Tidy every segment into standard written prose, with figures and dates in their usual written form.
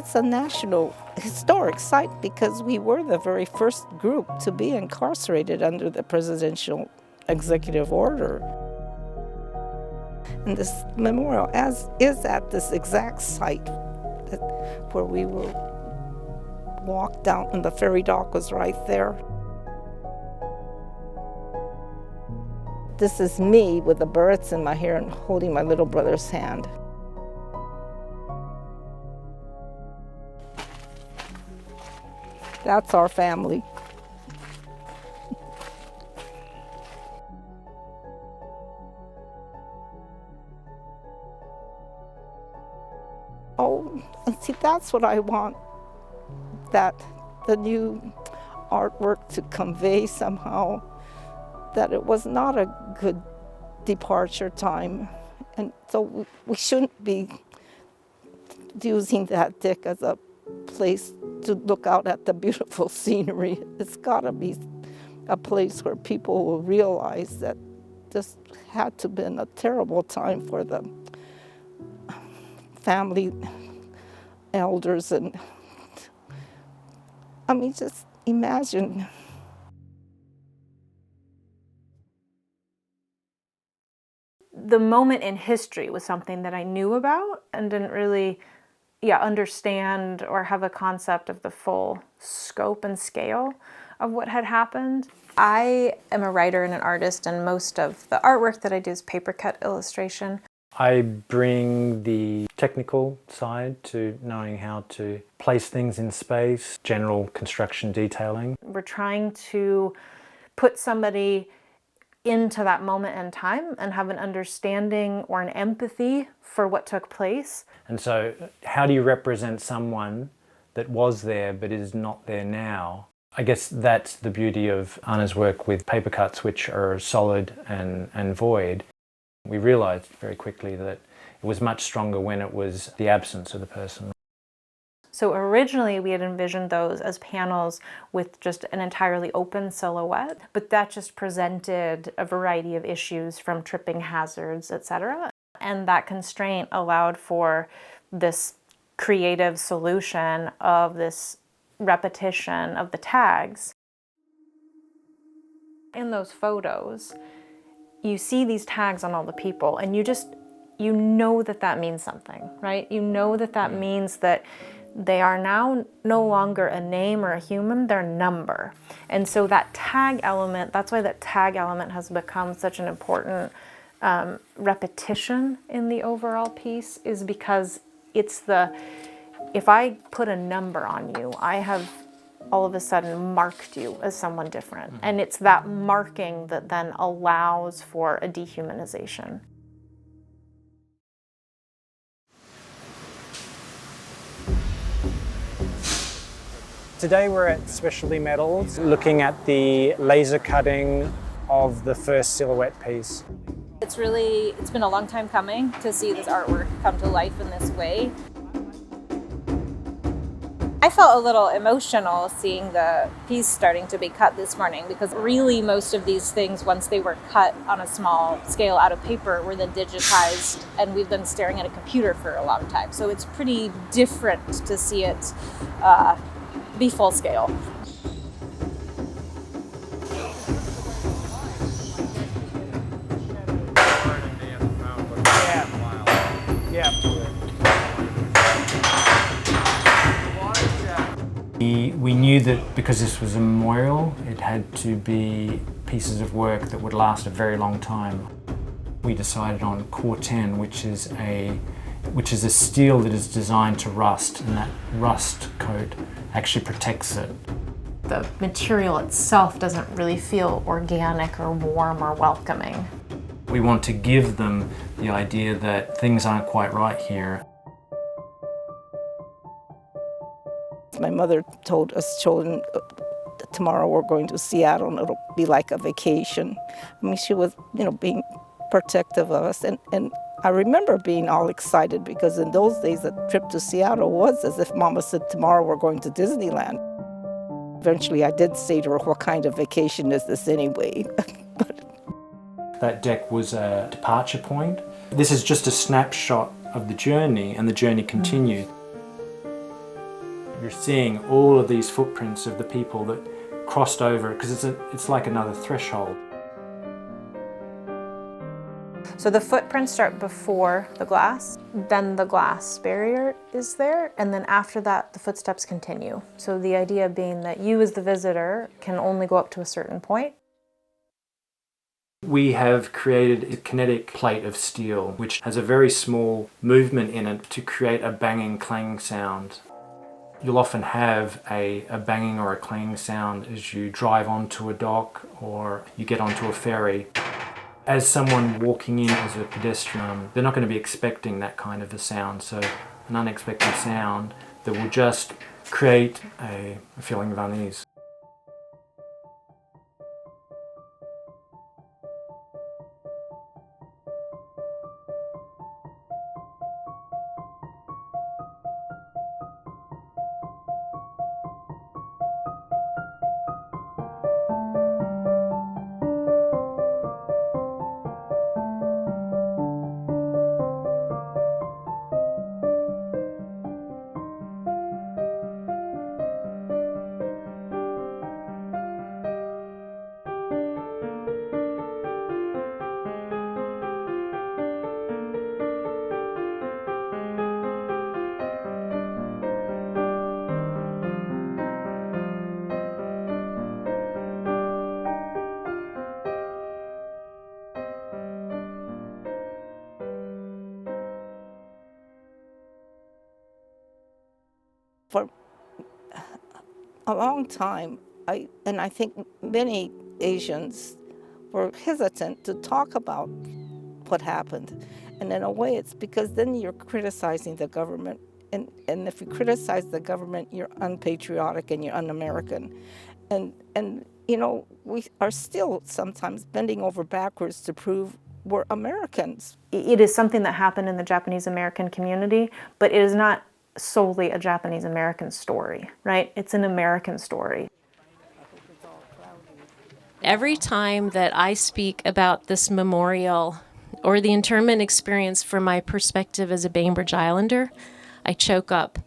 it's a national historic site because we were the very first group to be incarcerated under the presidential executive order. And this memorial is at this exact site where we will walk down, and the ferry dock was right there. This is me with the barrettes in my hair and holding my little brother's hand. That's our family. Oh, and see, that's what I want, that the new artwork to convey somehow, that it was not a good departure time. And so we shouldn't be using that deck as a place to look out at the beautiful scenery. It's gotta be a place where people will realize that this had to have been a terrible time for the family elders. And I mean, just imagine. The moment in history was something that I knew about and didn't really understand or have a concept of the full scope and scale of what had happened. I am a writer and an artist, and most of the artwork that I do is paper cut illustration. I bring the technical side to knowing how to place things in space, general construction detailing. We're trying to put somebody into that moment in time and have an understanding or an empathy for what took place. And so how do you represent someone that was there but is not there now? I guess that's the beauty of Anna's work with paper cuts, which are solid and void. We realized very quickly that it was much stronger when it was the absence of the person. So originally we had envisioned those as panels with just an entirely open silhouette, but that just presented a variety of issues from tripping hazards, etc. And that constraint allowed for this creative solution of this repetition of the tags. In those photos, you see these tags on all the people, and you know that that means something, right? You know that that means that they are now no longer a name or a human, they're a number. And so that tag element, that's why that tag element has become such an important repetition in the overall piece, is because it's if I put a number on you, I have all of a sudden marked you as someone different. And it's that marking that then allows for a dehumanization. Today we're at Specialty Metals, looking at the laser cutting of the first silhouette piece. It's been a long time coming to see this artwork come to life in this way. I felt a little emotional seeing the piece starting to be cut this morning, because really most of these things, once they were cut on a small scale out of paper, were then digitized, and we've been staring at a computer for a long time. So it's pretty different to see it be full scale. We knew that because this was a memorial, it had to be pieces of work that would last a very long time. We decided on Core 10, which is a steel that is designed to rust, and that rust coat actually protects it. The material itself doesn't really feel organic or warm or welcoming. We want to give them the idea that things aren't quite right here. My mother told us children, tomorrow we're going to Seattle and it'll be like a vacation. I mean, she was, being protective of us. And I remember being all excited, because in those days, a trip to Seattle was as if Mama said, tomorrow we're going to Disneyland. Eventually, I did say to her, what kind of vacation is this anyway? That deck was a departure point. This is just a snapshot of the journey, and the journey continued. You're seeing all of these footprints of the people that crossed over, because it's like another threshold. So the footprints start before the glass, then the glass barrier is there, and then after that the footsteps continue. So the idea being that you as the visitor can only go up to a certain point. We have created a kinetic plate of steel which has a very small movement in it to create a banging clang sound. You'll often have a banging or a clanging sound as you drive onto a dock or you get onto a ferry. As someone walking in as a pedestrian, they're not going to be expecting that kind of a sound, so an unexpected sound that will just create a feeling of unease. For a long time, I think many Asians were hesitant to talk about what happened. And in a way, it's because then you're criticizing the government. And if you criticize the government, you're unpatriotic and you're un-American. And you know, we are still sometimes bending over backwards to prove we're Americans. It is something that happened in the Japanese American community, but it is not solely a Japanese American story, right? It's an American story. Every time that I speak about this memorial or the internment experience from my perspective as a Bainbridge Islander, I choke up.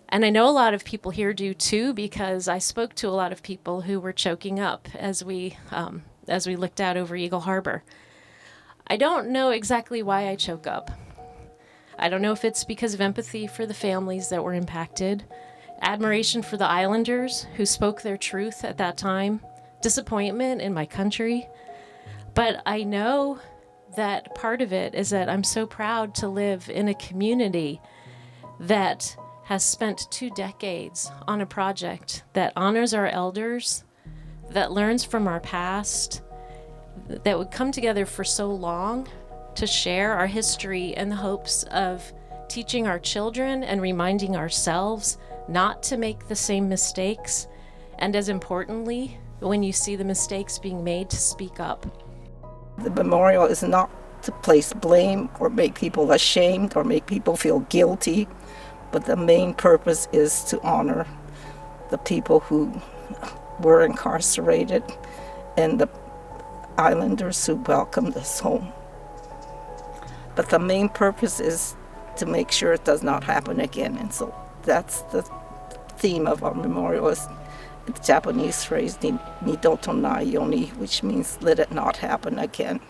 And I know a lot of people here do too, because I spoke to a lot of people who were choking up as we looked out over Eagle Harbor. I don't know exactly why I choke up. I don't know if it's because of empathy for the families that were impacted, admiration for the islanders who spoke their truth at that time, disappointment in my country. But I know that part of it is that I'm so proud to live in a community that has spent 2 decades on a project that honors our elders, that learns from our past, that would come together for so long to share our history in the hopes of teaching our children and reminding ourselves not to make the same mistakes, and as importantly, when you see the mistakes being made, to speak up. The memorial is not to place blame or make people ashamed or make people feel guilty, but the main purpose is to honor the people who were incarcerated and the islanders who welcomed us home. But the main purpose is to make sure it does not happen again. And so that's the theme of our memorial, is the Japanese phrase, Nidoto nai yoni, which means let it not happen again.